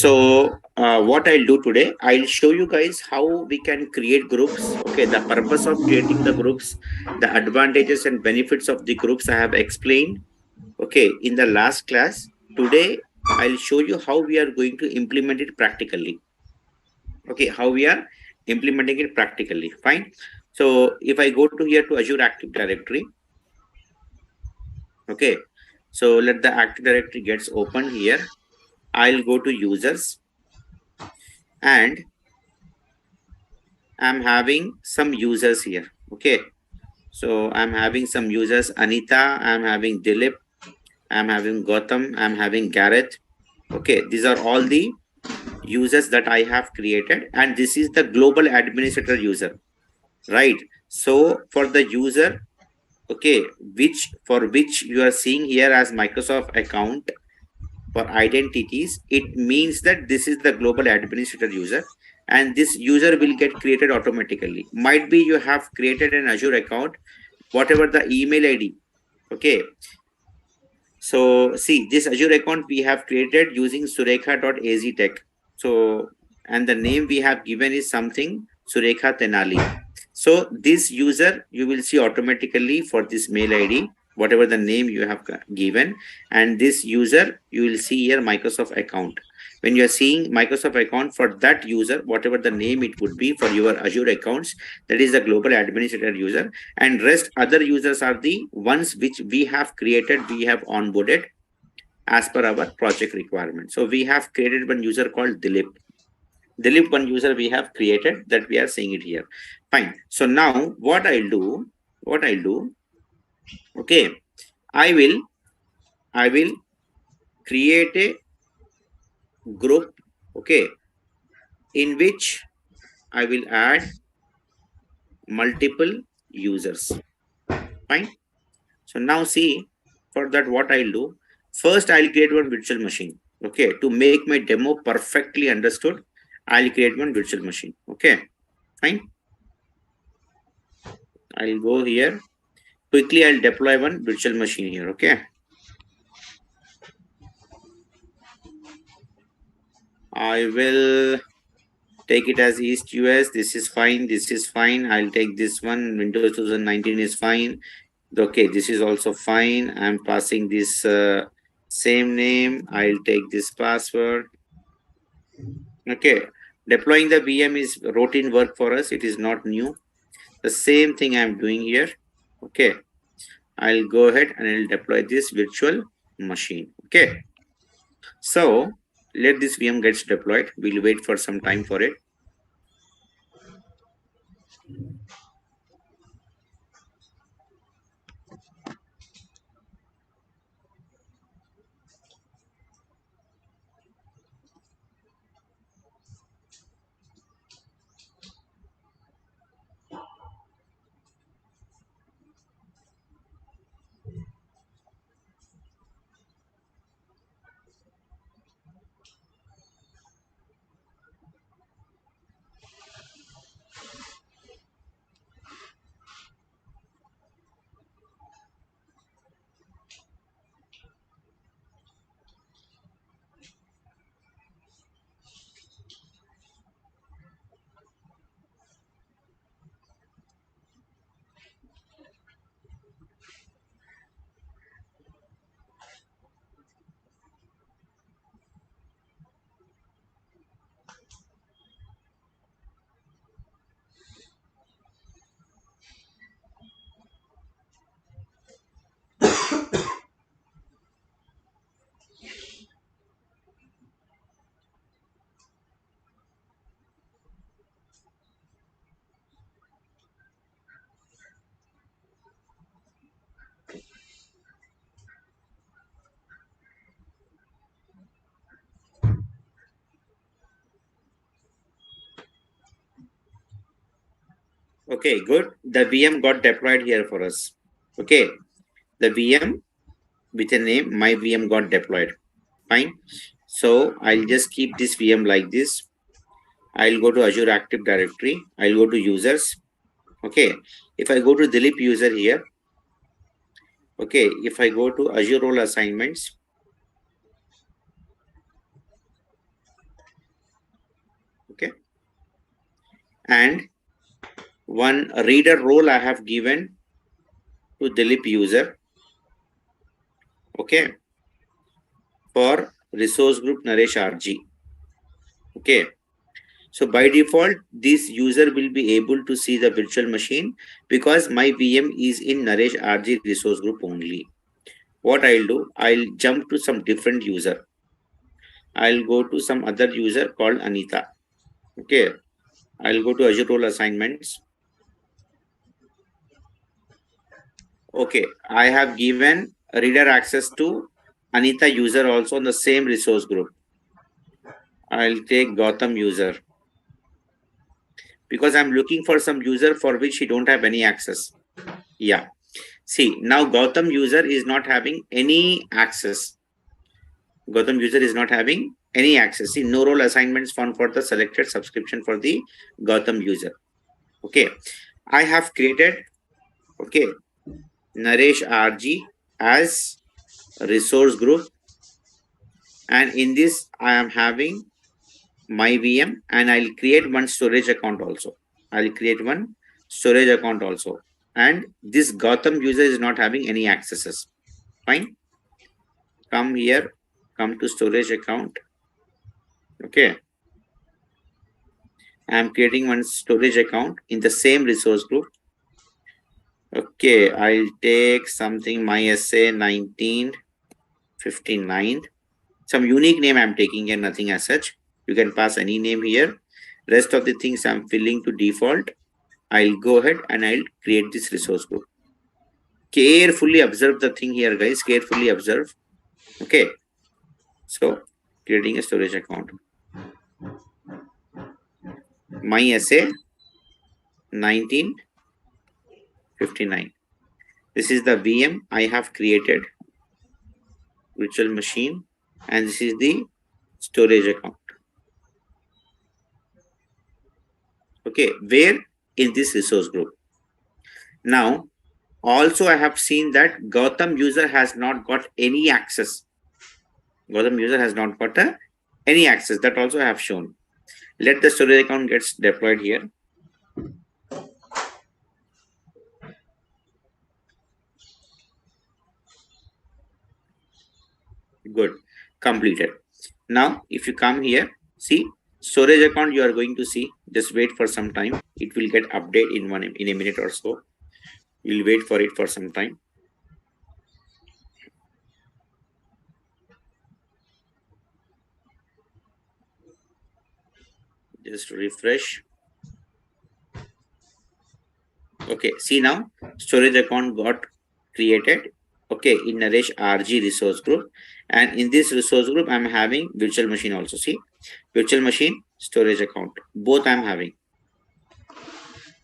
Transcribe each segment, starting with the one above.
So what I'll do today, I'll show you guys how we can create groups. Okay, the purpose of creating the groups, the advantages and benefits of the groups I have explained. Okay, in the last class. Today, I'll show you how we are going to implement it practically. Okay, how we are implementing it practically. Fine. So if I go to here to Azure Active Directory, okay, so let the Active Directory gets open here. I'll go to users and I'm having some users here. Okay, so I'm having some users, Anita, I'm having Dilip, I'm having Gautam, I'm having Gareth. Okay, these are all the users that I have created, and this is the global administrator user, right? So for the user, okay, which you are seeing here as Microsoft account for identities, it means that this is the global administrator user, and this user will get created automatically. Might be you have created an Azure account, whatever the email ID. Okay, so see, this Azure account we have created using surekha.aztech. So, and the name we have given is something Surekha Tenali. So this user you will see automatically for this mail ID, whatever the name you have given, and this user you will see here Microsoft account. When you are seeing Microsoft account for that user, whatever the name it would be for your Azure accounts, that is the global administrator user, and rest other users are the ones which we have created, we have onboarded as per our project requirement. So we have created one user called Dilip. Dilip, one user we have created, that we are seeing it here. Fine. So now what I'll do, okay, I will create a group, okay, in which I will add multiple users. Fine. So now see, for that what I'll do, first I'll create one virtual machine. Okay, to make my demo perfectly understood, I'll create one virtual machine. Okay, fine. I'll go here. Quickly, I'll deploy one virtual machine here. Okay. I will take it as East US. This is fine. This is fine. I'll take this one. Windows 2019 is fine. Okay, this is also fine. I'm passing this same name. I'll take this password. Okay, deploying the VM is routine work for us. It is not new. The same thing I'm doing here. Okay, I'll go ahead and I'll deploy this virtual machine. Okay, so let this VM gets deployed. We'll wait for some time for it. Okay, good. The VM got deployed here for us. Okay, the VM with a name, my VM got deployed. Fine. So I'll just keep this VM like this. I'll go to Azure Active Directory. I'll go to users. Okay, if I go to Dilip user here, okay, if I go to Azure role assignments, Okay, and one reader role I have given to Dilip user. Okay, for resource group Naresh RG. Okay, so by default, this user will be able to see the virtual machine because my VM is in Naresh RG resource group only. What I'll do, I'll jump to some different user. I'll go to some other user called Anita. Okay, I'll go to Azure role assignments. Okay, I have given reader access to Anita user also on the same resource group. I'll take Gautam user because I'm looking for some user for which he don't have any access. Yeah. See, now Gautam user is not having any access. Gautam user is not having any access. See, no role assignments found for the selected subscription for the Gautam user. Okay. I have created, okay, Naresh RG as resource group. And in this, I am having my VM and I'll create one storage account also. I'll create one storage account also. And this Gautam user is not having any accesses. Fine. Come here, come to storage account. Okay. I'm creating one storage account in the same resource group. Okay, I'll take something MySA 1959. Some unique name I'm taking here, nothing as such. You can pass any name here. Rest of the things I'm filling to default. I'll go ahead and I'll create this resource group. Carefully observe the thing here, guys. Carefully observe. Okay. So, creating a storage account. MySA 1959. This is the VM I have created, virtual machine, and this is the storage account. Okay, where in this resource group. Now, also I have seen that Gautam user has not got any access. Gautam user has not got any access. That also I have shown. Let the storage account gets deployed here. Good, completed. Now, if you come here, see storage account you are going to see. Just wait for some time. It will get update in a minute or so. We'll wait for it for some time. Just refresh. Okay, see now storage account got created. Okay, in Naresh RG resource group, and in this resource group I'm having virtual machine also. See, virtual machine, storage account, both I'm having.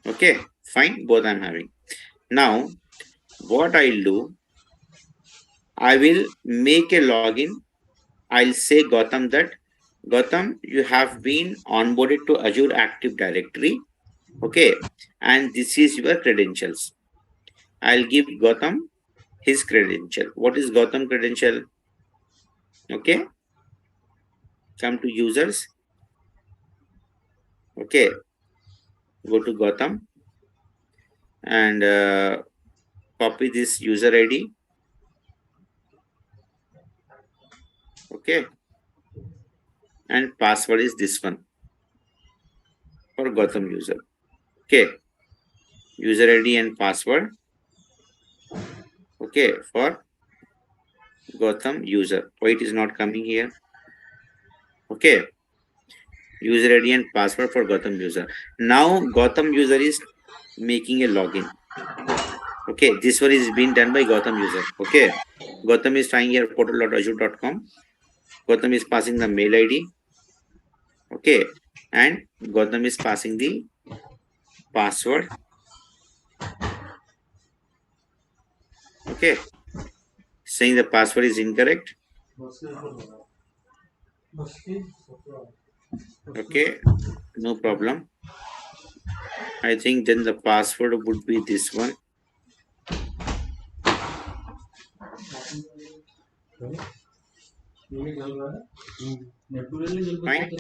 Okay, fine, both I'm having. Now what I'll do, I will make a login. I'll say Gautam that Gautam, you have been onboarded to Azure Active Directory. Okay, and this is your credentials. I'll give Gautam his credential. What is Gautam credential? Okay, come to users. Okay, go to Gautam and copy this user ID. Okay, and password is this one for Gautam user. Okay, user ID and password. Okay, for Gautam user. Why it is not coming here? Okay, user ID and password for Gautam user. Now Gautam user is making a login. Okay, this one is being done by Gautam user. Okay, Gautam is trying here portal.azure.com. Gautam is passing the mail ID. Okay, and Gautam is passing the password. Okay, saying the password is incorrect. Okay, no problem. I think then the password would be this one. Fine.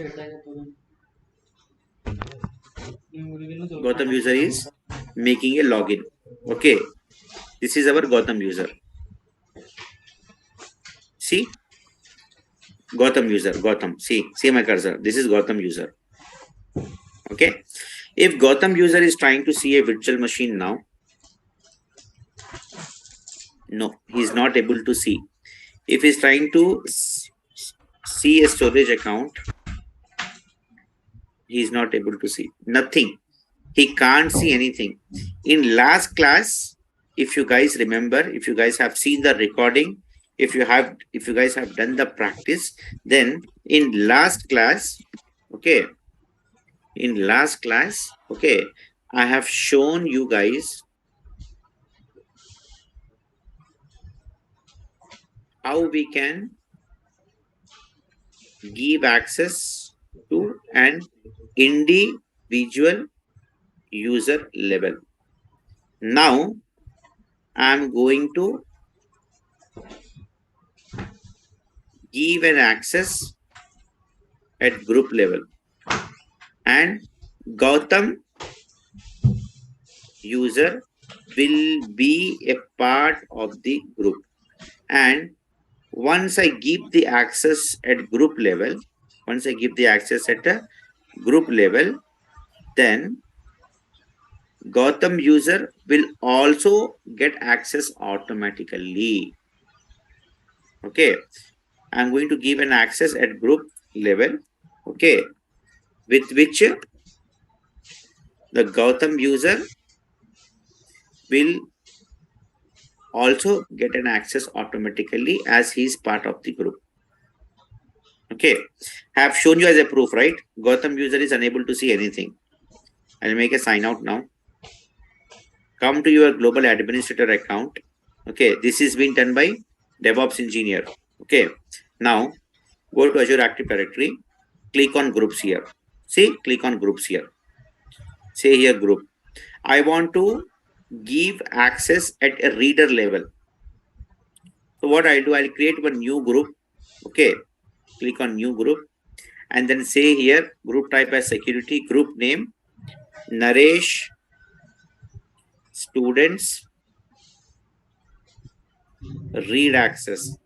Gautam user is making a login. Okay, this is our Gautam user. See, Gautam user, Gautam. See my cursor. This is Gautam user. Okay, if Gautam user is trying to see a virtual machine now, no, he is not able to see. If he's trying to see a storage account, he is not able to see nothing. He can't see anything. In last class, if you guys remember, if you guys have seen the recording, if you guys have done the practice, then in last class, okay, I have shown you guys how we can give access to an individual user level. Now I'm going to give an access at group level, and Gautam user will be a part of the group. And once I give the access at group level, then Gautam user will also get access automatically. Okay, I'm going to give an access at group level, okay, with which the Gautam user will also get an access automatically as he is part of the group. Okay, I have shown you as a proof, right? Gautam user is unable to see anything. I'll make a sign out now. Come to your global administrator account. Okay, this is being done by DevOps engineer. Okay, now go to Azure Active Directory, click on groups here. See, click on groups here. Say here group. I want to give access at a reader level. So what I'll do, I'll create one new group. Okay, click on new group and then say here group type as security, group name Naresh students read access.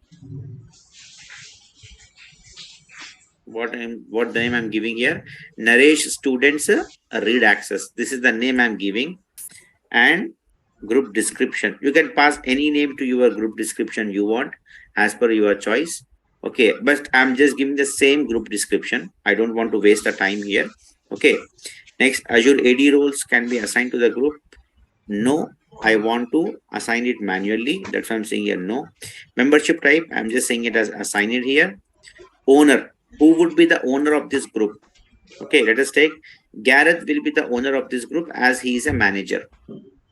What name I'm giving here? Naresh students read access. This is the name I'm giving. And group description, you can pass any name to your group description you want as per your choice. Okay, but I'm just giving the same group description. I don't want to waste the time here. Okay, next, Azure AD roles can be assigned to the group. No, I want to assign it manually. That's why I'm saying here no. Membership type, I'm just saying it as assign it here. Owner, who would be the owner of this group? Okay, let us take Gareth will be the owner of this group as he is a manager.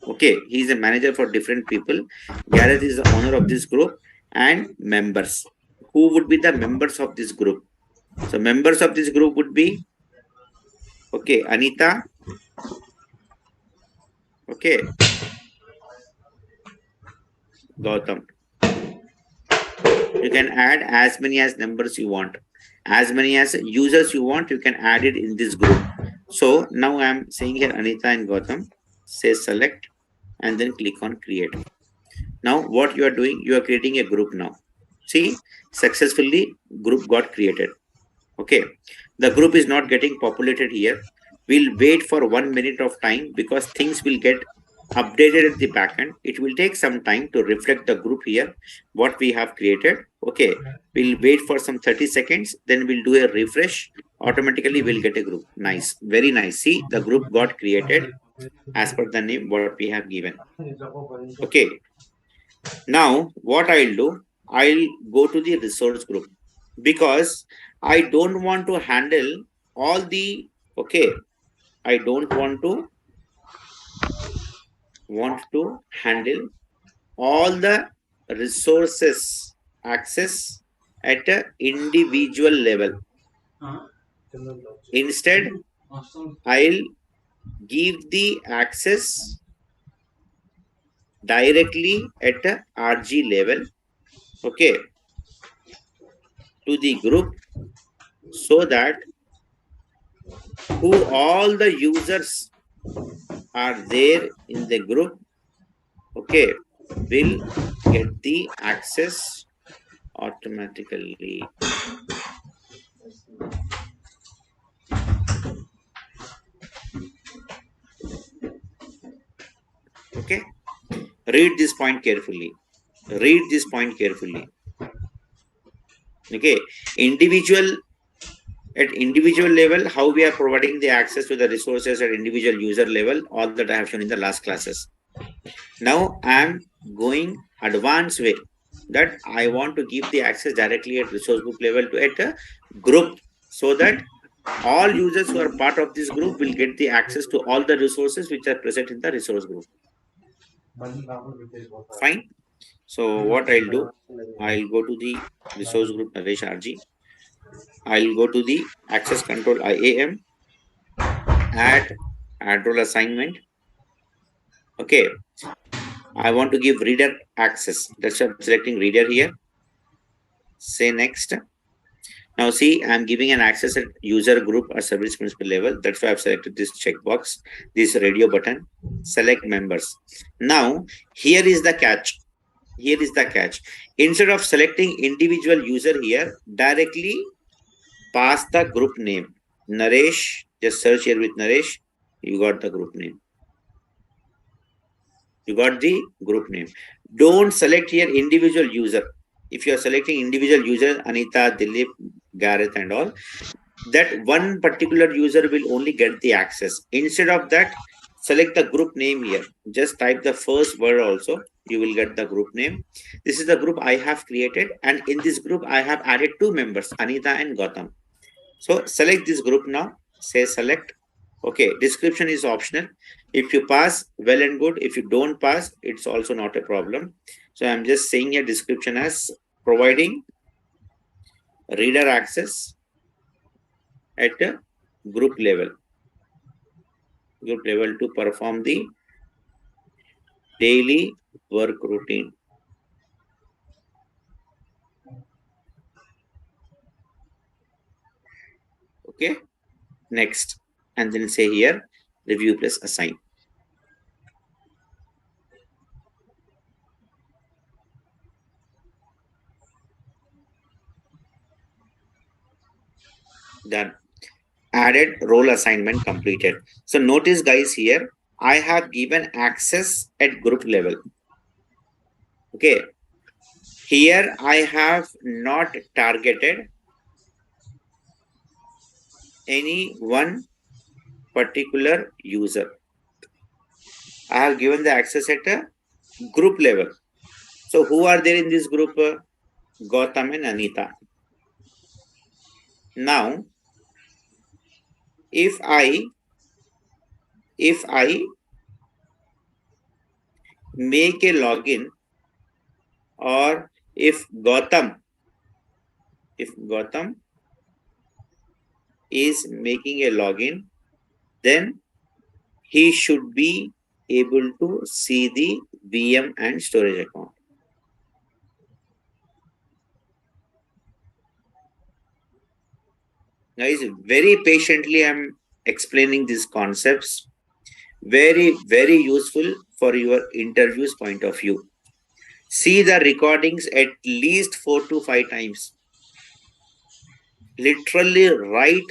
Okay, he is a manager for different people. Gareth is the owner of this group. And members, who would be the members of this group? So members of this group would be, okay, Anita. Okay, Gautam. You can add as many as numbers you want, as many as users you want, you can add it in this group. So now I'm saying here Anita and Gautam. Say select and then click on create. Now what you are doing, you are creating a group now. See, successfully group got created. Okay, the group is not getting populated here. We'll wait for 1 minute of time because things will get updated at the backend. It will take some time to reflect the group here, what we have created. Okay, we'll wait for some 30 seconds, then we'll do a refresh. Automatically we'll get a group. Nice, very nice. See, the group got created as per the name what we have given. Okay, now what I'll do, I'll go to the resource group because I don't want to handle all the, okay, I don't want to handle all the resources access at an individual level. Instead, I'll give the access directly at a RG level, okay, to the group so that who all the users are there in the group, okay, will get the access automatically. Okay, read this point carefully. Read this point carefully. Okay, individual at individual level, how we are providing the access to the resources at individual user level, all that I have shown in the last classes. Now I am going advanced way that I want to give the access directly at resource group level to at a group, so that all users who are part of this group will get the access to all the resources which are present in the resource group. Fine. So what I'll do, I'll go to the resource group Naresh RG. I'll go to the access control IAM, add role assignment. Okay. I want to give reader access. That's why I'm selecting reader here. Say next. Now see, I'm giving an access at user group or service principal level. That's why I've selected this checkbox, this radio button, select members. Now, here is the catch. Here is the catch. Instead of selecting individual user here, directly pass the group name. Naresh, just search here with Naresh. You got the group name. You got the group name. Don't select here individual user. If you are selecting individual user, Anita, Dilip, Gareth and all, that one particular user will only get the access. Instead of that, select the group name here. Just type the first word also. You will get the group name. This is the group I have created. And in this group, I have added two members, Anita and Gautam. So select this group now. Say select. Okay, description is optional. If you pass, well and good. If you don't pass, it's also not a problem. So I'm just saying a description as providing reader access at a group level to perform the daily work routine. Okay, next, and then say here review plus assign. Done. Added role assignment completed. So notice guys here, I have given access at group level. Okay, here I have not targeted any one particular user. I have given the access at a group level. So who are there in this group? Gautam and Anita. Now, if I make a login, or if Gautam is making a login, then he should be able to see the VM and storage account. Guys, very patiently I'm explaining these concepts. Very, very useful for your interviews point of view. See the recordings at least 4 to 5 times. Literally write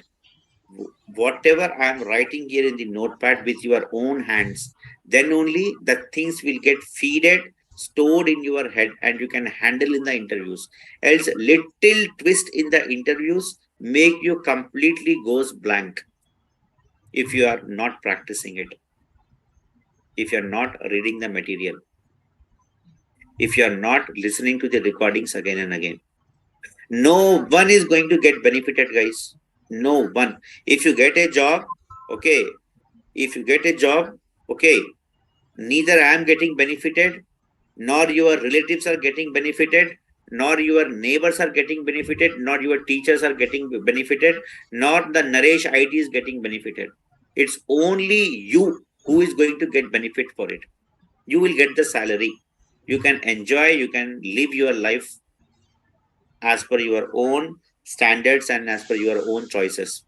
whatever I am writing here in the notepad with your own hands. Then only the things will get feeded, stored in your head, and you can handle in the interviews. Else, little twist in the interviews make you completely goes blank if you are not practicing it, if you are not reading the material, if you are not listening to the recordings again and again. No one is going to get benefited, guys. No one. If you get a job, okay. If you get a job, okay, neither I am getting benefited, nor your relatives are getting benefited, nor your neighbors are getting benefited, nor your teachers are getting benefited, nor the Naresh IT is getting benefited. It's only you who is going to get benefit for it. You will get the salary. You can enjoy, you can live your life as per your own standards and as per your own choices.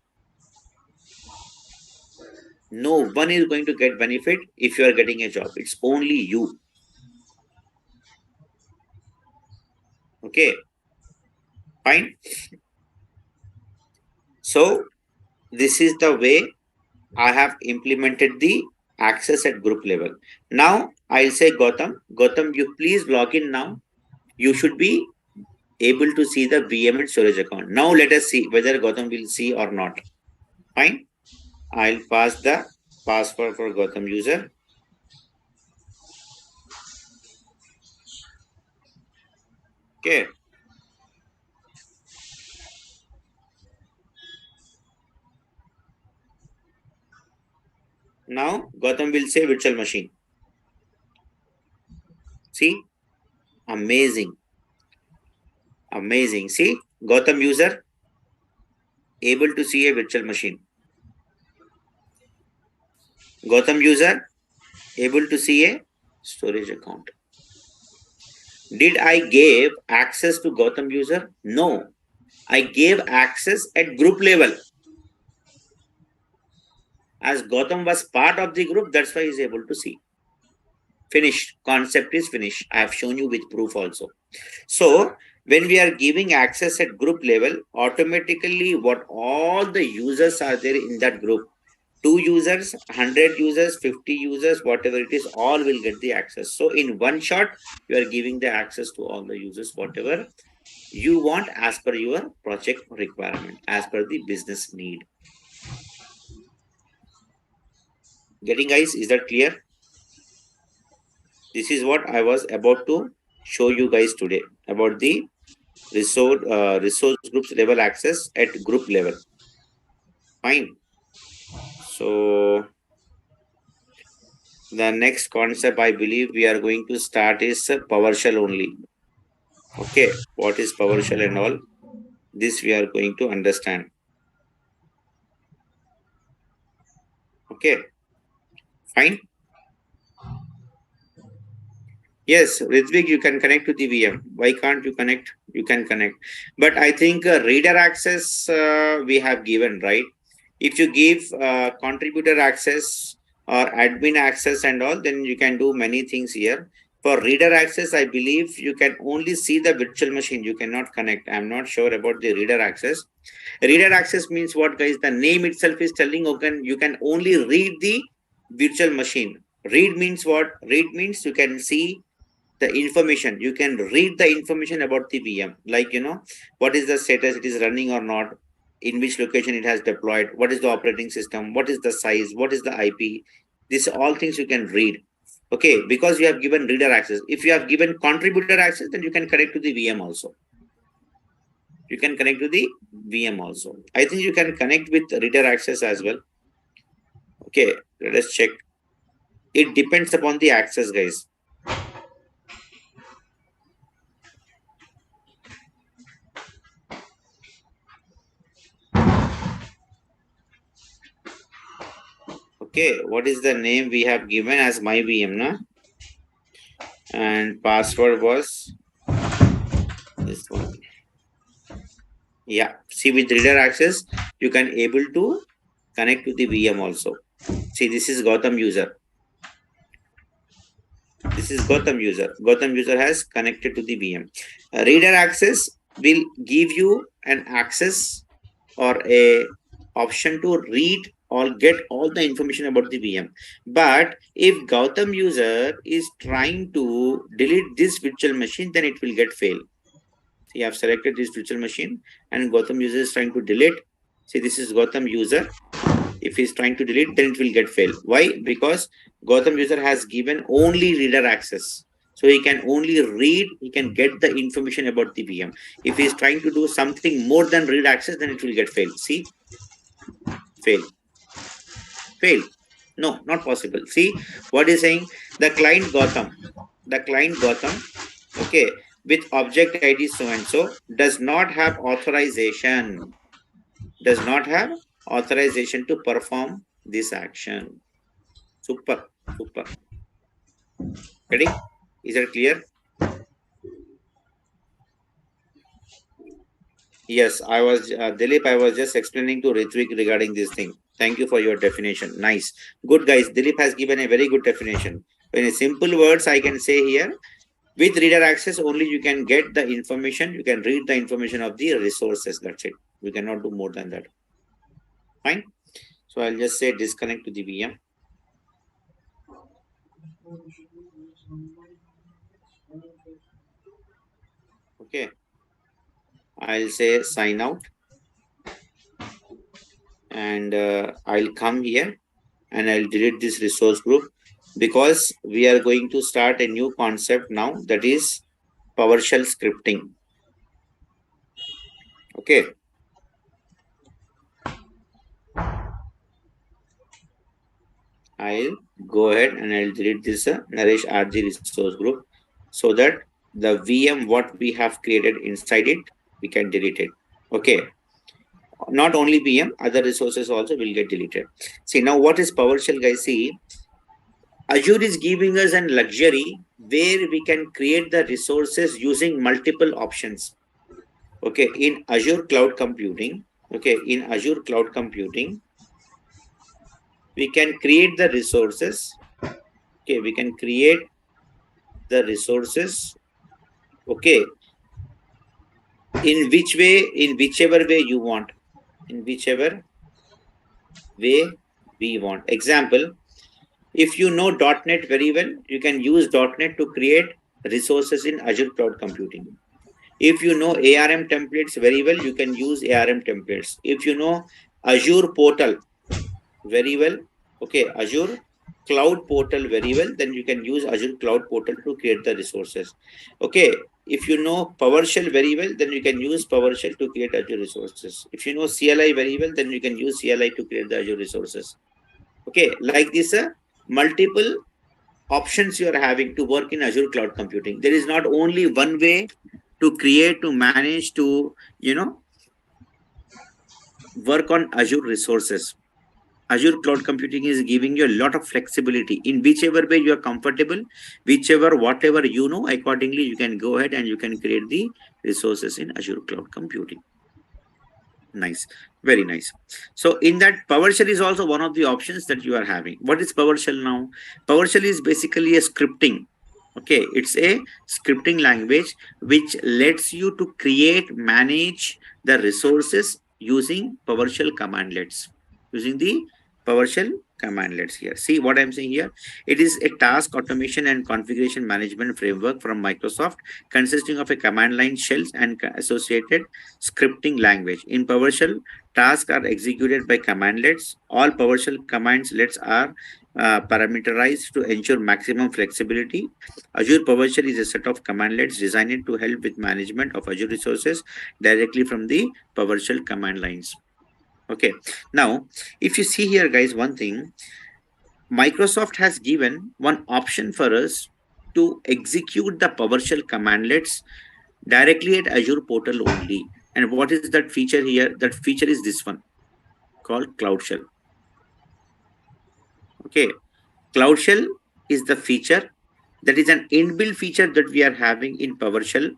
No one is going to get benefit if you are getting a job. It's only you. Okay, fine. So this is the way I have implemented the access at group level. Now I'll say Gautam, you please log in now. You should be able to see the VM and storage account. Now let us see whether Gautam will see or not. Fine. I'll pass the password for Gautam user. Okay. Now Gautam will say virtual machine. See, amazing. Amazing. See, Gautam user able to see a virtual machine. Gautam user able to see a storage account. Did I give access to Gautam user? No. I gave access at group level. As Gautam was part of the group, that's why he's able to see. Finished. Concept is finished. I have shown you with proof also. So when we are giving access at group level, automatically what all the users are there in that group, 2 users, 100 users, 50 users, whatever it is, all will get the access. So in one shot, you are giving the access to all the users, whatever you want as per your project requirement, as per the business need. Getting, guys? Is that clear? This is what I was about to show you guys today about the resource groups level access at group level. Fine. So the next concept I believe we are going to start is PowerShell only. Okay, what is PowerShell and all? This we are going to understand. Okay, fine. Yes, Ritvik, you can connect to the VM. Why can't you connect? You can connect. But I think reader access we have given, right? If you give contributor access or admin access and all, then you can do many things here. For reader access, I believe you can only see the virtual machine. You cannot connect. I'm not sure about the reader access. Reader access means what, guys? The name itself is telling you can only read the virtual machine. Read means what? Read means you can see the information. You can read the information about the VM, like what is the status, it is running or not, in which location it has deployed, what is the operating system, what is the size, what is the IP. These all things you can read. Okay, because you have given reader access. If you have given contributor access, then you can connect to the VM also. You can connect to the VM also. I think you can connect with reader access as well. Okay, let us check. It depends upon the access, guys. Okay, what is the name we have given as my VM, na? And password was this one. Yeah, see, with reader access, you can able to connect to the VM also. See, this is Gautam user. This is Gautam user. Gautam user has connected to the VM. Reader access will give you an access or a option to read or get all the information about the VM. But if Gautam user is trying to delete this virtual machine, then it will get fail. See, I have selected this virtual machine and Gautam user is trying to delete. See, this is Gautam user. If he's trying to delete, then it will get fail. Why? Because Gautam user has given only reader access. So he can only read, he can get the information about the VM. If he's trying to do something more than read access, then it will get fail. See, fail. Fail. No, not possible. See, what is saying? The client Gautam, okay, with object ID so and so does not have authorization to perform this action. Super. Ready? Is that clear? Yes, I was Dilip. I was just explaining to Ritvik regarding this thing. Thank you for your definition. Nice, good guys. Dilip has given a very good definition. In simple words, I can say here, with reader access only, you can get the information. You can read the information of the resources. That's it. We cannot do more than that. Fine. So I'll just say disconnect to the VM. Okay. I'll say sign out, and I'll come here and I'll delete this resource group, because we are going to start a new concept now, that is PowerShell scripting. Okay. I'll go ahead and I'll delete this Naresh RG resource group, so that the VM what we have created inside it, we can delete it. Okay. Not only VM, other resources also will get deleted. See, now what is PowerShell, guys? See, Azure is giving us an luxury where we can create the resources using multiple options. Okay, in Azure Cloud Computing, okay, in Azure Cloud Computing, we can create the resources. Okay, we can create the resources. Okay, in which way, in whichever way you want, in whichever way we want. Example, if you know .NET very well, you can use .NET to create resources in Azure Cloud Computing. If you know ARM templates very well, you can use ARM templates. If you know Azure portal very well, okay, Azure Cloud portal very well, then you can use Azure Cloud portal to create the resources. Okay, if you know PowerShell very well, then you can use PowerShell to create Azure resources. If you know CLI very well, then you can use CLI to create the Azure resources. Okay, like this, multiple options you are having to work in Azure Cloud Computing. There is not only one way to create, to manage, to, work on Azure resources. Azure Cloud Computing is giving you a lot of flexibility in whichever way you are comfortable, whichever, whatever you know, accordingly, you can go ahead and you can create the resources in Azure Cloud Computing. Nice, very nice. So in that, PowerShell is also one of the options that you are having. What is PowerShell now? PowerShell is basically a scripting. Okay, it's a scripting language which lets you to create, manage the resources using PowerShell commandlets, using the PowerShell commandlets here. See what I'm saying here? It is a task automation and configuration management framework from Microsoft, consisting of a command line shells and associated scripting language. In PowerShell, tasks are executed by commandlets. All PowerShell commandlets are parameterized to ensure maximum flexibility. Azure PowerShell is a set of commandlets designed to help with management of Azure resources directly from the PowerShell command lines. Okay. Now, if you see here, guys, one thing, Microsoft has given one option for us to execute the PowerShell commandlets directly at Azure portal only. And what is that feature here? That feature is this one called Cloud Shell. Okay. Cloud Shell is the feature that is an inbuilt feature that we are having in PowerShell.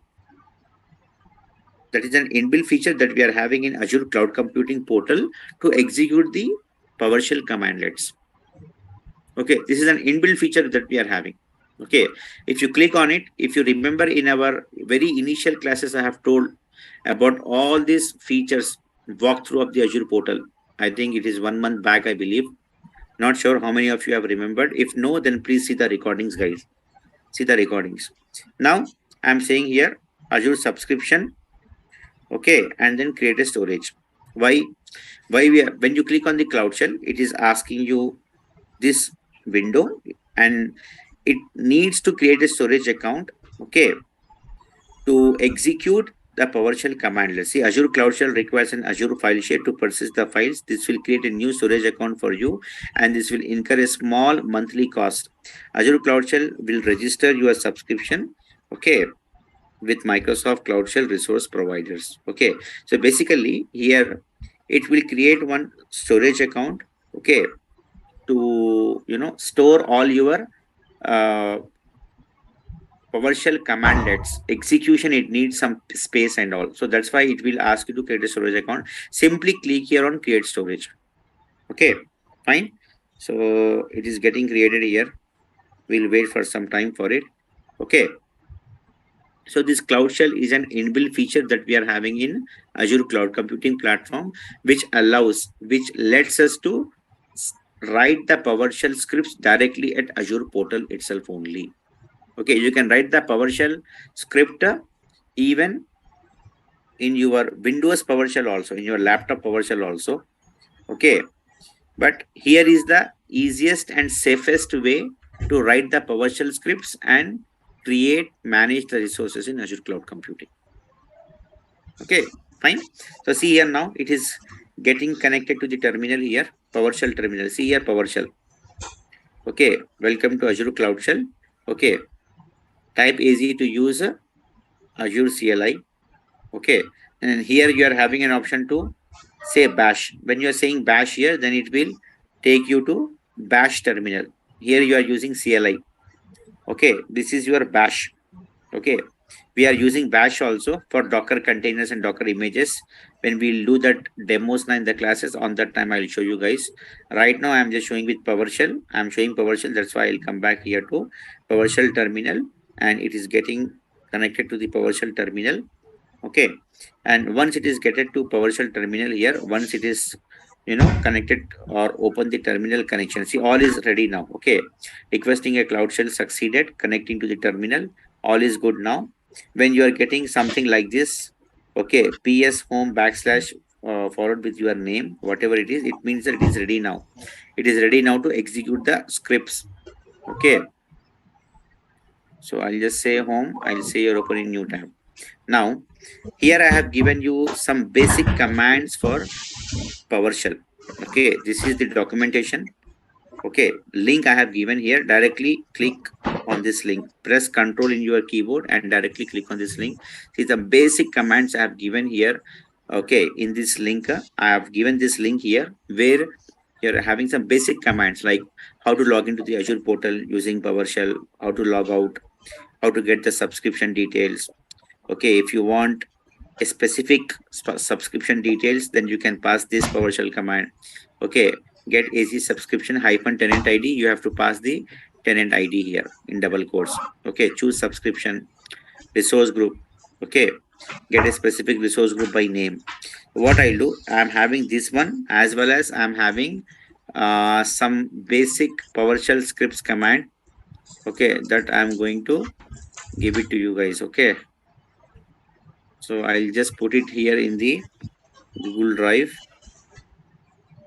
That is an inbuilt feature that we are having in Azure Cloud Computing portal to execute the PowerShell commandlets. Okay, this is an inbuilt feature that we are having. Okay, if you click on it, if you remember in our very initial classes, I have told about all these features, walkthrough of the Azure portal. I think it is 1 month back, I believe. Not sure how many of you have remembered. If no, then please see the recordings, guys. See the recordings. Now, I'm saying here Azure subscription. Okay, and then create a storage. Why? When you click on the Cloud Shell, it is asking you this window, and it needs to create a storage account. Okay, to execute the PowerShell command. Let's see, Azure Cloud Shell requires an Azure file share to persist the files. This will create a new storage account for you, and this will incur a small monthly cost. Azure Cloud Shell will register your subscription, okay, with Microsoft Cloud Shell resource providers. Okay, so basically here it will create one storage account, okay, to store all your uh, PowerShell commandlets execution, it needs some space and all. So that's why it will ask you to create a storage account. Simply click here on create storage. Okay, fine. So it is getting created here. We'll wait for some time for it. Okay. So this Cloud Shell is an inbuilt feature that we are having in Azure Cloud Computing Platform, which lets us to write the PowerShell scripts directly at Azure portal itself only. Okay, you can write the PowerShell script even in your Windows PowerShell also, in your laptop PowerShell also. Okay, but here is the easiest and safest way to write the PowerShell scripts and manage the resources in Azure Cloud Computing. Okay, fine. So see here now, it is getting connected to the terminal here, PowerShell terminal. See here, PowerShell. Okay, welcome to Azure Cloud Shell. Okay, type easy to use Azure CLI. Okay, and here you are having an option to say bash. When you are saying bash here, then it will take you to bash terminal. Here you are using CLI. Okay, this is your bash. Okay, we are using bash also for Docker containers and Docker images. When we'll do that demos now in the classes, on that time I'll show you guys. Right now I'm just showing with PowerShell. I'm showing PowerShell. That's why I'll come back here to PowerShell terminal, and it is getting connected to the PowerShell terminal. Okay, and once it is getting to PowerShell terminal here, once it is connected or open the terminal connection, see, all is ready now. Okay, requesting a Cloud Shell succeeded, connecting to the terminal, all is good now. When you are getting something like this, okay, ps home backslash followed with your name, whatever it is, it means that it is ready now. It is ready now to execute the scripts. Okay, so I'll just say home, I'll say you're opening new tab. Now here I have given you some basic commands for PowerShell. Okay, this is the documentation. Okay, link I have given here. Directly click on this link. Press Control in your keyboard and directly click on this link. See the basic commands I have given here. Okay, in this link, I have given this link here where you're having some basic commands like how to log into the Azure portal using PowerShell, how to log out, how to get the subscription details. Okay, if you want a specific subscription details, then you can pass this PowerShell command. Okay, get AC subscription hyphen tenant ID. You have to pass the tenant ID here in double quotes. Okay, choose subscription, resource group. Okay, get a specific resource group by name. What I'll do, I'm having this one as well as I'm having some basic PowerShell scripts command. Okay, that I'm going to give it to you guys. Okay, so I'll just put it here in the Google Drive.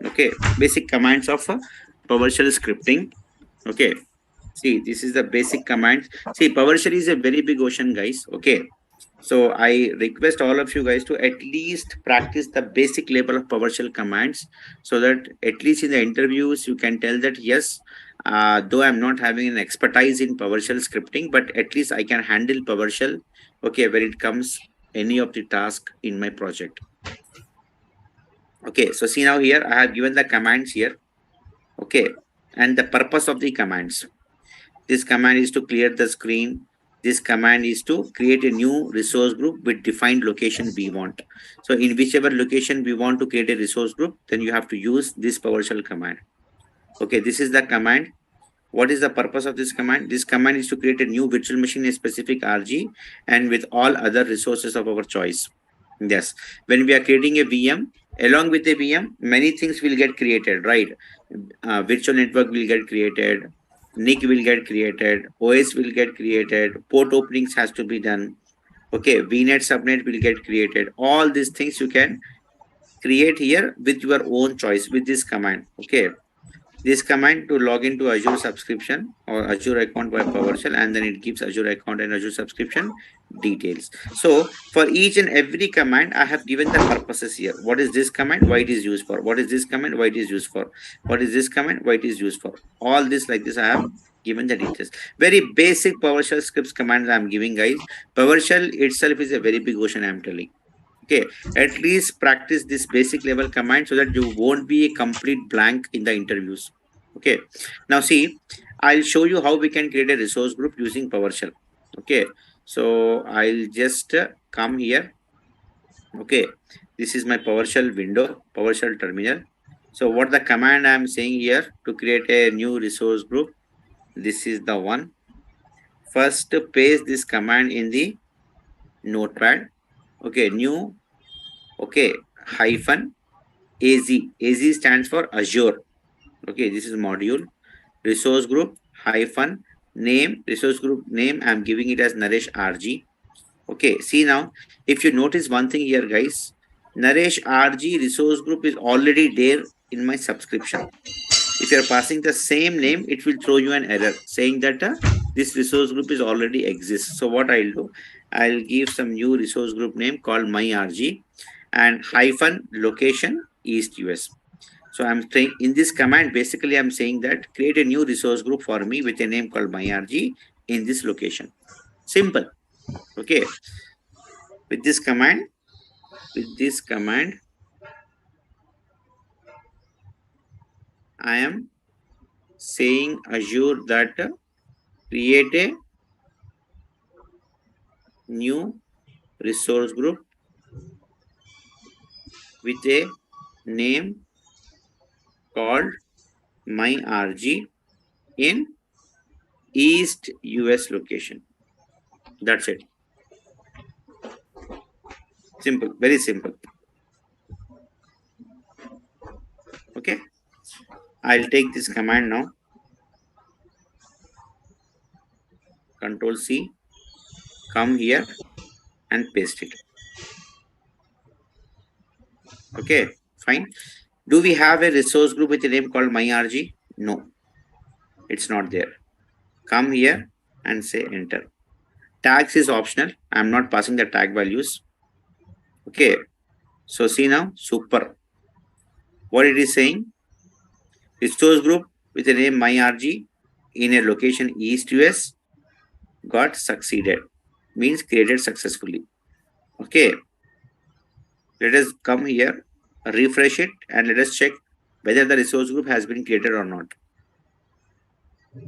Okay, basic commands of PowerShell scripting. Okay, see, this is the basic command. See, PowerShell is a very big ocean, guys. Okay, so I request all of you guys to at least practice the basic level of PowerShell commands, so that at least in the interviews you can tell that yes, though I'm not having an expertise in PowerShell scripting, but at least I can handle PowerShell. Okay, when it comes any of the task in my project. Okay, so see now here I have given the commands here. Okay, and the purpose of the commands. This command is to clear the screen. This command is to create a new resource group with defined location we want. So in whichever location we want to create a resource group, then you have to use this PowerShell command. Okay, this is the command. What is the purpose of this command? This command is to create a new virtual machine, a specific RG, and with all other resources of our choice. Yes, when we are creating a VM, along with a VM, many things will get created, right? Virtual network will get created, NIC will get created, OS will get created, port openings has to be done. Okay, VNet subnet will get created. All these things you can create here with your own choice with this command. Okay, this command to log into Azure subscription or Azure account by PowerShell, and then it gives Azure account and Azure subscription details. So for each and every command, I have given the purposes here. What is this command? Why it is used for? What is this command? Why it is used for? What is this command? Why it is used for? All this like this I have given the details. Very basic PowerShell scripts commands I am giving, guys. PowerShell itself is a very big ocean, I am telling. Okay, at least practice this basic level command so that you won't be a complete blank in the interviews. Okay, now see, I'll show you how we can create a resource group using PowerShell. Okay, so I'll just come here. Okay, this is my PowerShell window, PowerShell terminal. So what the command I'm saying here to create a new resource group, this is the one. First paste this command in the notepad. Okay, new, okay, hyphen AZ. AZ stands for Azure. Okay, this is module. Resource group hyphen name, resource group name. I'm giving it as Naresh RG. Okay, see now, if you notice one thing here, guys, Naresh RG resource group is already there in my subscription. If you're passing the same name, it will throw you an error saying that this resource group is already exists. So what I'll do, I'll give some new resource group name called MyRG and hyphen location East US. So I'm saying in this command, basically I'm saying that create a new resource group for me with a name called MyRG in this location. Simple. Okay. With this command, I am saying Azure that create a new resource group with a name called MyRG in East US location. That's it. Simple, very simple. Okay. I'll take this command now. Control C, come here and paste it. Okay, fine. Do we have a resource group with a name called MyRG? No, it's not there. Come here and say enter. Tags is optional. I'm not passing the tag values. Okay, so see now, super. What it is saying, resource group with the name MyRG in a location East US got succeeded, means created successfully. Okay, let us come here, refresh it, and let us check whether the resource group has been created or not.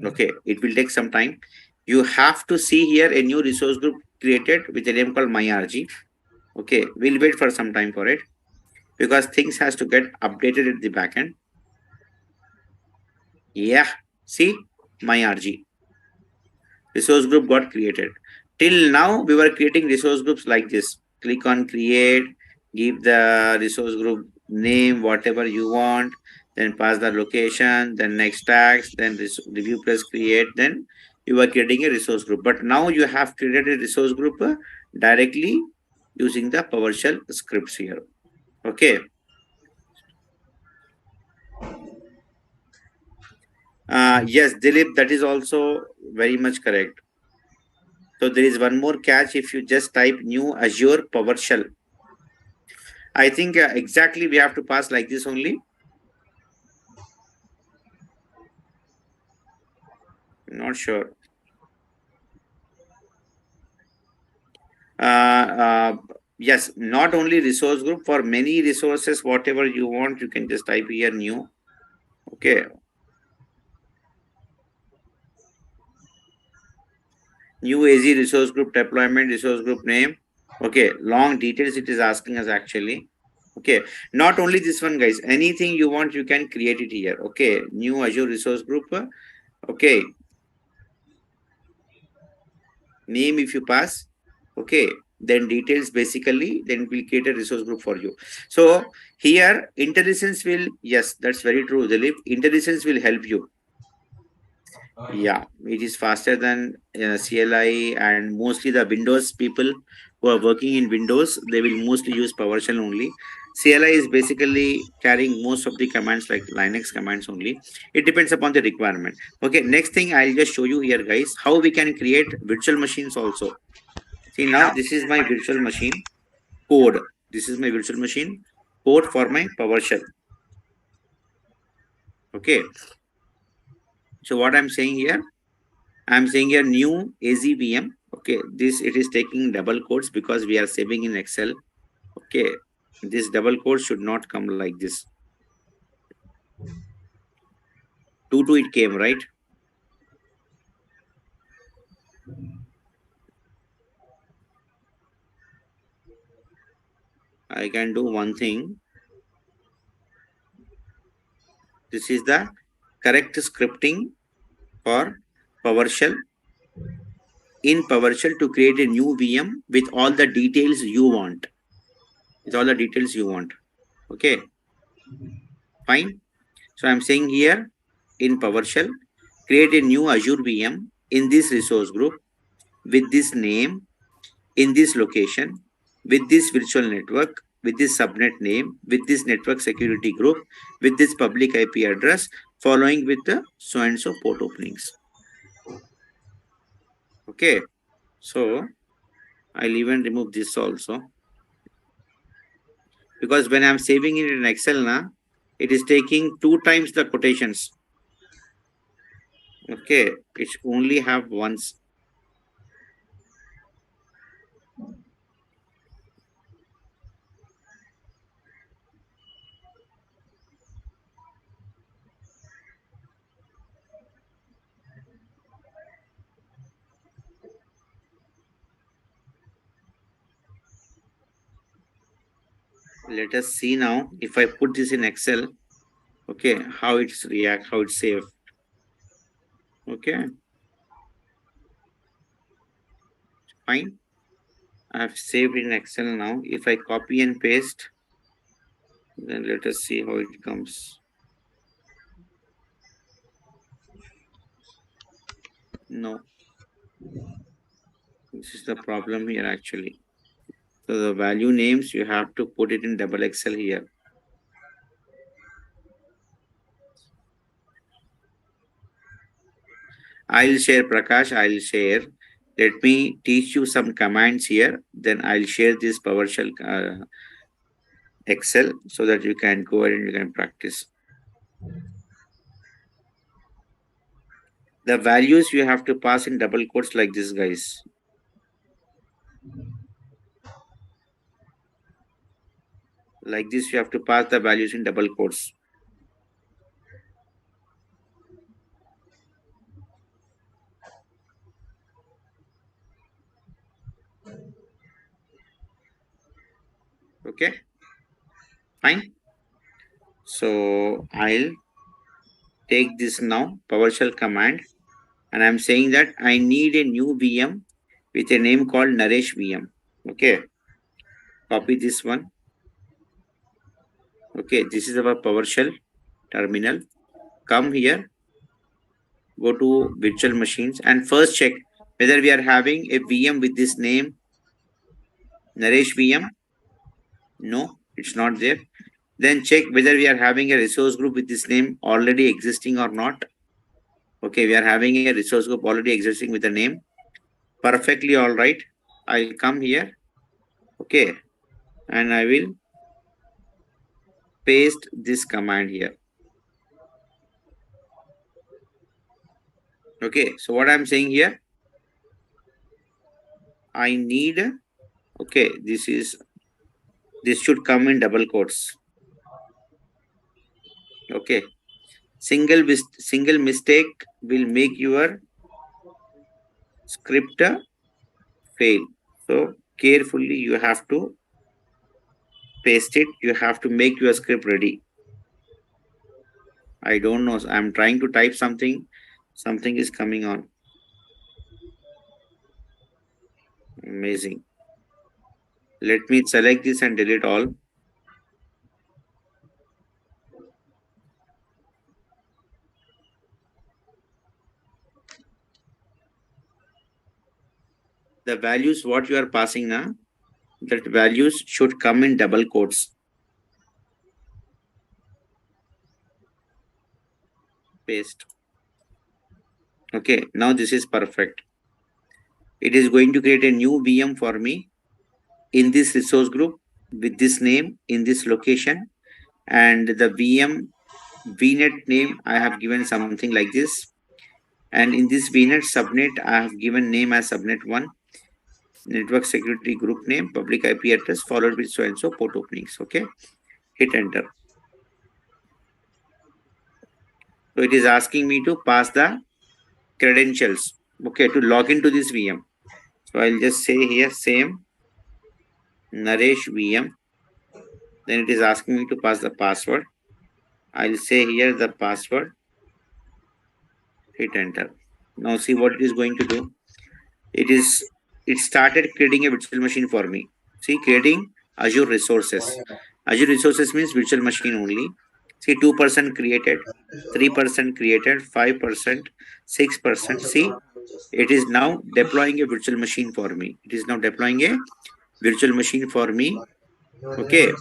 Okay, it will take some time. You have to see here a new resource group created with a name called MyRG. Okay, we'll wait for some time for it because things has to get updated at the backend. Yeah, see, MyRG resource group got created. Till now, we were creating resource groups like this. Click on create, give the resource group name, whatever you want, then pass the location, then next tags, then review press create, then you are creating a resource group. But now you have created a resource group directly using the PowerShell scripts here. Okay. Yes, Dilip, that is also very much correct. So there is one more catch if you just type new Azure PowerShell. I think exactly we have to pass like this only. Not sure. Yes, not only resource group, for many resources, whatever you want, you can just type here new. Okay. New AZ resource group deployment, resource group name. Okay, long details it is asking us actually. Okay, not only this one, guys. Anything you want, you can create it here. Okay, new Azure resource group. Okay, name if you pass. Okay, then details basically, then we'll create a resource group for you. So here IntelliSense will, yes, that's very true, Dilip. IntelliSense will help you. Yeah, it is faster than CLI, and mostly the Windows people who are working in Windows, they will mostly use PowerShell only. CLI is basically carrying most of the commands like Linux commands only. It depends upon the requirement. Okay, next thing I'll just show you here, guys, how we can create virtual machines also. See now, this is my virtual machine code. This is my virtual machine code for my PowerShell. Okay. So what I'm saying here, I'm saying here new AZVM. Okay, this it is taking double quotes because we are saving in Excel. Okay, this double quote should not come like this. 2 to it came, right? I can do one thing. This is the correct scripting for PowerShell. In PowerShell to create a new VM with all the details you want. With all the details you want. Okay, fine. So I'm saying here in PowerShell, create a new Azure VM in this resource group with this name, in this location, with this virtual network, with this subnet name, with this network security group, with this public IP address, following with the so and so port openings. Okay, so I'll even remove this also, because when I'm saving it in Excel now, it is taking 2 times the quotations. Okay, it only have once. Let us see now if I put this in Excel, okay, how it's react, how it's saved. Okay, fine. I have saved in Excel now. If I copy and paste, then let us see how it comes. No, this is the problem here actually. So the value names, you have to put it in double Excel here. I'll share, Prakash, I'll share. Let me teach you some commands here. Then I'll share this PowerShell Excel so that you can go ahead and you can practice. The values you have to pass in double quotes like this, guys. Like this, you have to pass the values in double quotes. Okay, fine. So I'll take this now, PowerShell command, and I'm saying that I need a new VM with a name called Naresh VM. Okay, copy this one. Okay, this is our PowerShell terminal. Come here, go to virtual machines, and first check whether we are having a VM with this name Naresh VM. No, it's not there. Then check whether we are having a resource group with this name already existing or not. Okay, we are having a resource group already existing with the name. Perfectly all right. I'll come here. Okay, and I will paste this command here. Okay, so what I'm saying here, I need, okay, this should come in double quotes. Okay, single mistake will make your script fail. So carefully you have to paste it. You have to make your script ready. I don't know. I'm trying to type something. Something is coming on. Amazing. Let me select this and delete all. The values what you are passing now, that values should come in double quotes. Paste. Okay, now this is perfect. It is going to create a new VM for me in this resource group with this name in this location, and the VM VNet name I have given something like this, and in this VNet subnet I have given name as subnet 1, network security group name, public IP address, followed with so and so port openings. Okay, hit enter. So it is asking me to pass the credentials, okay, to log into this VM. So I'll just say here same Naresh VM. Then it is asking me to pass the password. I'll say here the password, hit enter. Now see what it is going to do. It started creating a virtual machine for me. See, creating Azure resources. Azure resources means virtual machine only. See, 2% created, 3% created, 5%, 6%. See, it is now deploying a virtual machine for me. It is now deploying a virtual machine for me. Okay.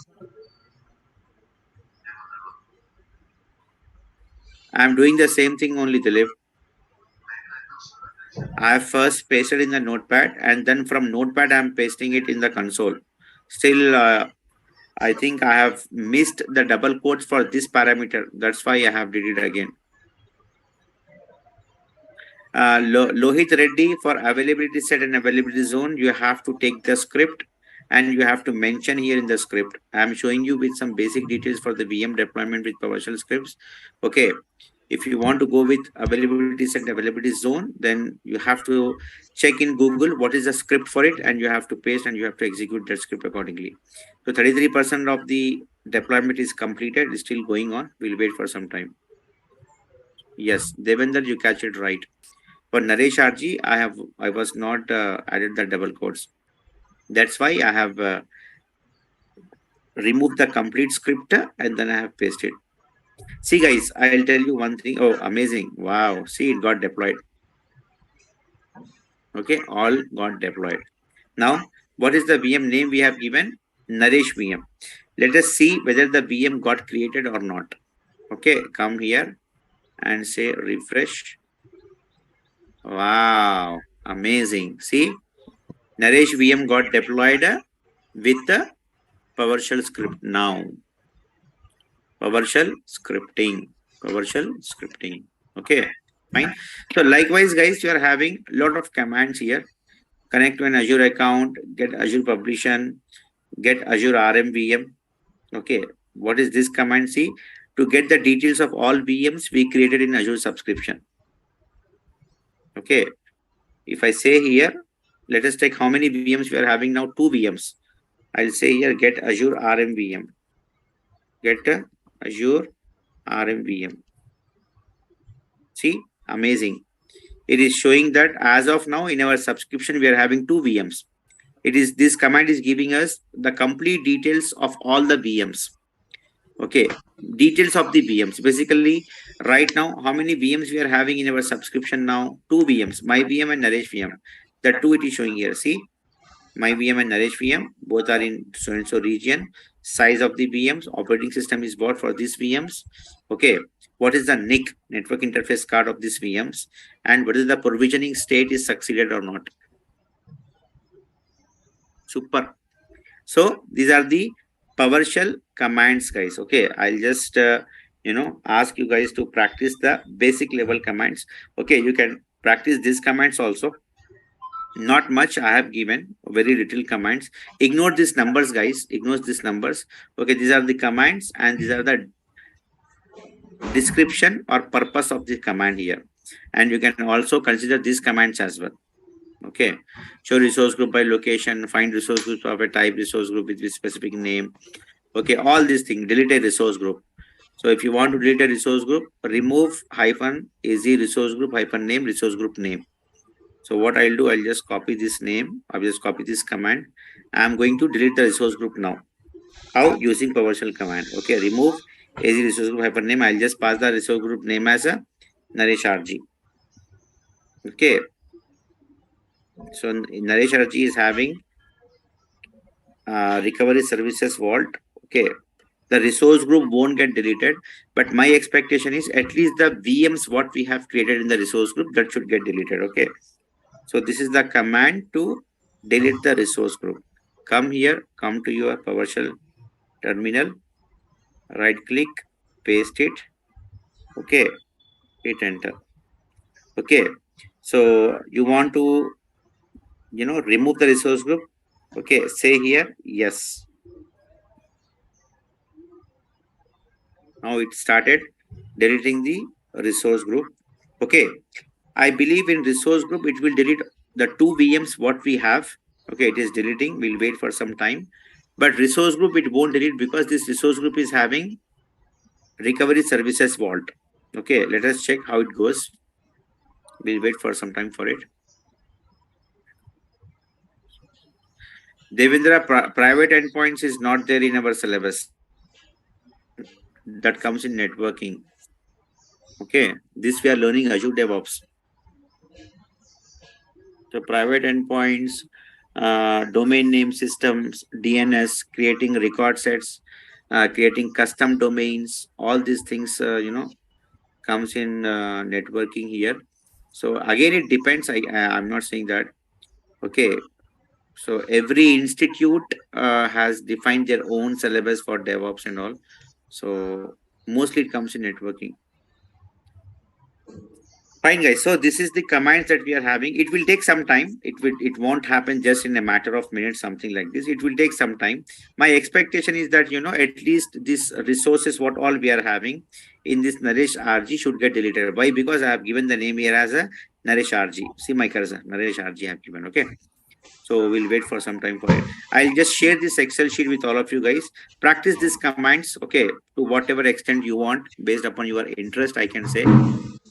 I'm doing the same thing only, Dilip. I first pasted in the notepad, and then from notepad I'm pasting it in the console. Still, I think I have missed the double quotes for this parameter. That's why I have did it again. Lohit Reddy, for availability set and availability zone, you have to take the script and you have to mention here in the script. I'm showing you with some basic details for the VM deployment with PowerShell scripts. Okay. If you want to go with availability set availability zone, then you have to check in Google what is the script for it, and you have to paste and you have to execute that script accordingly. So 33% of the deployment is completed, it's still going on. We'll wait for some time. Yes, Devendra, you catch it right. For Naresh RG, I was not added the double quotes. That's why I have removed the complete script and then I have pasted. See guys, I'll tell you one thing. Oh, amazing. Wow. See, it got deployed. Okay, all got deployed. Now, what is the VM name we have given? Naresh VM. Let us see whether the VM got created or not. Okay, come here and say refresh. Wow, amazing. See, Naresh VM got deployed with the PowerShell script now. PowerShell scripting. PowerShell scripting. Okay, fine. So likewise, guys, you are having a lot of commands here. Connect to an Azure account, get Azure Publication, get Azure RMVM. Okay, what is this command? See, to get the details of all VMs we created in Azure subscription. Okay, if I say here, let us take how many VMs we are having now, 2 VMs. I'll say here, get Azure RMVM. Get Azure RMVM. See, amazing. It is showing that as of now in our subscription, we are having 2 VMs. This command is giving us the complete details of all the VMs. Okay, details of the VMs. Basically, right now, how many VMs we are having in our subscription now? 2 VMs, my VM and Naresh VM. The 2 it is showing here. See, my VM and Naresh VM, both are in so and so region. Size of the VMs, operating system is bought for these VMs. Okay, what is the NIC, network interface card of these VMs, and whether the provisioning state is succeeded or not. Super. So these are the PowerShell commands, guys. Okay, I'll just ask you guys to practice the basic level commands. Okay, you can practice these commands also. Not much I have given, very little commands. Ignore these numbers, guys. Ignore these numbers. Okay, these are the commands and these are the description or purpose of the command here. And you can also consider these commands as well. Okay, show resource group by location, find resource groups of a type resource group with a specific name. Okay, all these things, delete a resource group. So if you want to delete a resource group, remove -az resource group -name resource group name. So what I'll do, I'll just copy this name. I'll just copy this command. I'm going to delete the resource group now. How? Using PowerShell command. Okay, remove AZ resource group -name. I'll just pass the resource group name as a Naresh RG. Okay. So Naresh RG is having recovery services vault. Okay. The resource group won't get deleted, but my expectation is at least the VMs what we have created in the resource group that should get deleted. Okay. So this is the command to delete the resource group. Come here, come to your PowerShell terminal, right click, paste it. Okay, hit enter. Okay, so you want to remove the resource group. Okay, say here yes. Now it started deleting the resource group. Okay, I believe in resource group it will delete the 2 VMs what we have. Okay, it is deleting. We'll wait for some time. But resource group, it won't delete because this resource group is having recovery services vault. Okay, let us check how it goes. We'll wait for some time for it. Devendra, private endpoints is not there in our syllabus. That comes in networking. Okay, this we are learning Azure DevOps. So private endpoints, domain name systems, DNS, creating record sets, creating custom domains, all these things, comes in networking here. So again, it depends. I'm not saying that. Okay. So every institute has defined their own syllabus for DevOps and all. So mostly it comes in networking. Fine, guys. So this is the commands that we are having. It will take some time. It won't happen just in a matter of minutes, something like this. It will take some time. My expectation is that at least these resources, what all we are having in this Naresh RG should get deleted. Why? Because I have given the name here as a Naresh RG. See my cursor, Naresh RG I have given. Okay. So we'll wait for some time for it. I'll just share this Excel sheet with all of you guys. Practice these commands, okay, to whatever extent you want, based upon your interest, I can say.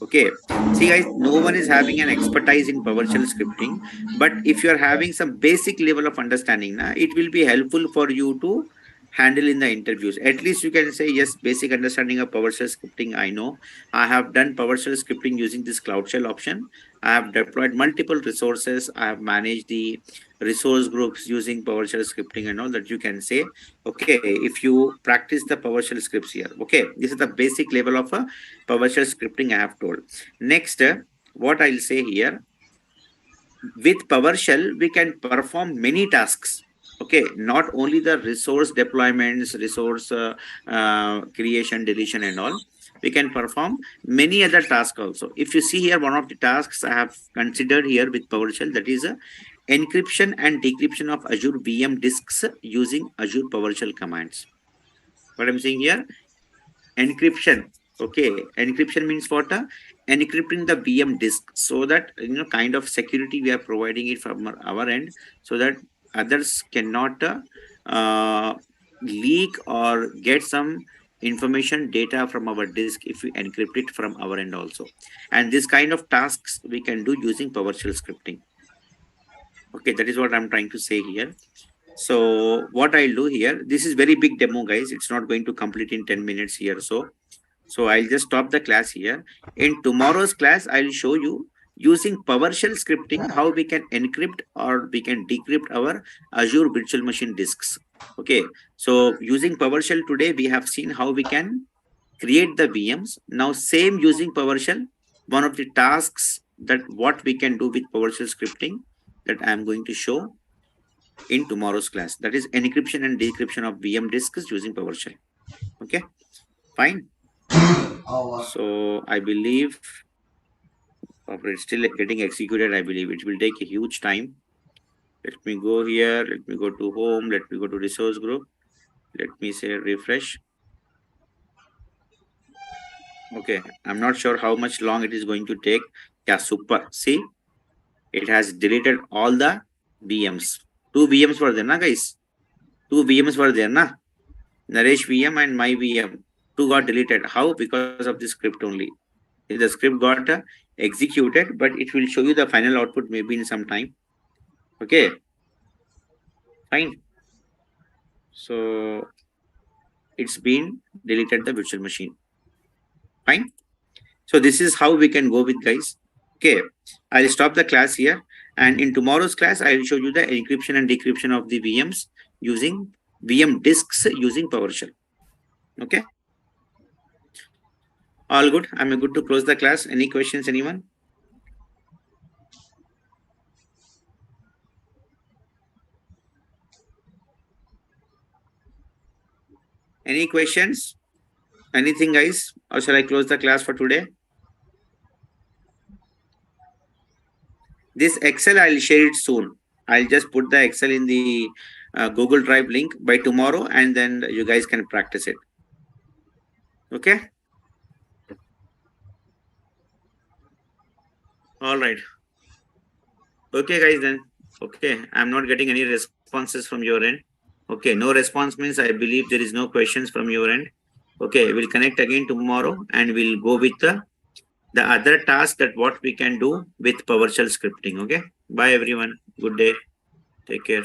Okay. See, guys, no one is having an expertise in PowerShell scripting, but if you are having some basic level of understanding, it will be helpful for you to handle in the interviews. At least you can say, yes, basic understanding of PowerShell scripting, I know. I have done PowerShell scripting using this Cloud Shell option. I have deployed multiple resources. I have managed the resource groups using PowerShell scripting and all that you can say. Okay, if you practice the PowerShell scripts here. Okay, this is the basic level of a PowerShell scripting I have told. Next, what I'll say here, with PowerShell, we can perform many tasks. Okay, not only the resource deployments, resource creation, deletion, and all. We can perform many other tasks also. If you see here, one of the tasks I have considered here with PowerShell, that is encryption and decryption of Azure VM disks using Azure PowerShell commands. What I'm saying here, encryption. Okay, encryption means what? Encrypting the VM disk, so that kind of security we are providing it from our end, so that others cannot leak or get some information data from our disk if we encrypt it from our end also. And this kind of tasks we can do using PowerShell scripting. Okay, that is what I'm trying to say here. So what I'll do here, this is very big demo, guys. It's not going to complete in 10 minutes here. So I'll just stop the class here. In tomorrow's class, I'll show you using PowerShell scripting how we can encrypt or we can decrypt our Azure virtual machine disks. Okay, so using PowerShell today, we have seen how we can create the VMs. Now, same using PowerShell, one of the tasks that what we can do with PowerShell scripting that I'm going to show in tomorrow's class. That is encryption and decryption of VM disks using PowerShell. Okay, fine. So I believe it's still getting executed. I believe it will take a huge time. Let me go here. Let me go to home. Let me go to resource group. Let me say refresh. Okay, I'm not sure how much long it is going to take. Yeah, super. See, it has deleted all the VMs. Two VMs were there, na guys? Two VMs were there, na? Naresh VM and my VM. Two got deleted. How? Because of the script only. The script got executed, but it will show you the final output maybe in some time. Okay, fine. So it's been deleted the virtual machine. Fine. So this is how we can go with, guys. Okay, I'll stop the class here, and in tomorrow's class I'll show you the encryption and decryption of the VMs using VM disks using PowerShell. Okay, all good. I'm good to close the class. Any questions, anyone? Any questions? Anything, guys? Or shall I close the class for today? This Excel, I'll share it soon. I'll just put the Excel in the Google Drive link by tomorrow, and then you guys can practice it. Okay? All right. Okay, guys, then. Okay, I'm not getting any responses from your end. Okay, no response means I believe there is no questions from your end. Okay, we'll connect again tomorrow and we'll go with the other task that what we can do with PowerShell scripting. Okay, bye everyone. Good day. Take care.